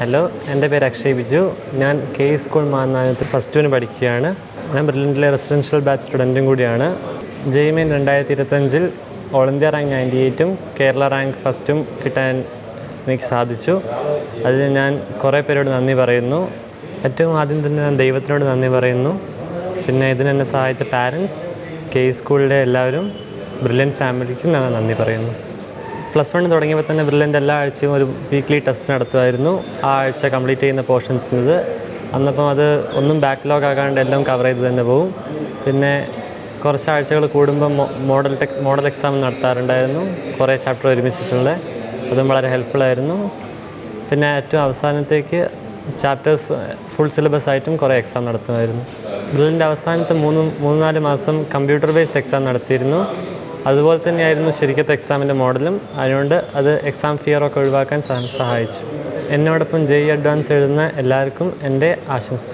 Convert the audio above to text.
Hello, എൻ്റെ പേര് അക്ഷയ് ബിജു. ഞാൻ കെ സ്കൂൾ മാന്നാനത്ത് +2 പഠിക്കുകയാണ്. ഞാൻ ബ്രില്യൻറ്റിലെ റെസിഡൻഷ്യൽ ബാച്ച് സ്റ്റുഡൻറ്റും കൂടിയാണ്. JEE 2025 ഓൾ ഇന്ത്യ റാങ്ക് 98ഉം കേരള റാങ്ക് 1ും കിട്ടാൻ എനിക്ക് സാധിച്ചു. അതിന് ഞാൻ കുറേ പേരോട് നന്ദി പറയുന്നു. ഏറ്റവും ആദ്യം തന്നെ ഞാൻ ദൈവത്തിനോട് നന്ദി പറയുന്നു. പിന്നെ ഇതിനെന്നെ സഹായിച്ച പാരൻസ്, കെ സ്കൂളിലെ എല്ലാവരും, ബ്രില്യൻറ്റ് ഫാമിലിക്കും ഞാൻ നന്ദി പറയുന്നു. +1 തുടങ്ങിയപ്പോൾ തന്നെ ബ്രില്യൻറ്റ് എല്ലാ ആഴ്ചയും ഒരു വീക്ക്ലി ടെസ്റ്റ് നടത്തുമായിരുന്നു. ആ ആഴ്ച കംപ്ലീറ്റ് ചെയ്യുന്ന പോർഷൻസിനത് അന്നപ്പം അത് ഒന്നും ബാക്ക്ലോഗ് ആകാണ്ട് എല്ലാം കവർ ചെയ്ത് തന്നെ പോകും. പിന്നെ കുറച്ച് ആഴ്ചകൾ കൂടുമ്പം മോഡൽ എക്സാം നടത്താറുണ്ടായിരുന്നു. കുറേ ചാപ്റ്റർ ഒരുമിച്ചിട്ടുള്ള, അതും വളരെ ഹെൽപ്ഫുള്ളായിരുന്നു. പിന്നെ ഏറ്റവും അവസാനത്തേക്ക് ചാപ്റ്റേഴ്സ് ഫുൾ സിലബസ് ആയിട്ടും കുറേ എക്സാം നടത്തുമായിരുന്നു. ബ്രില്യൻറ്റ് അവസാനത്തെ 3-4 മാസം കമ്പ്യൂട്ടർ ബേസ്ഡ് എക്സാം നടത്തിയിരുന്നു. അതുപോലെ തന്നെയായിരുന്നു ശരിക്കത്തെ എക്സാമിൻ്റെ മോഡലും. അതുകൊണ്ട് അത് എക്സാം ഫിയറൊക്കെ ഒഴിവാക്കാൻ സഹായിച്ചു. എന്നോടൊപ്പം JEE അഡ്വാൻസ് എഴുതുന്ന എല്ലാവർക്കും എൻ്റെ ആശംസ.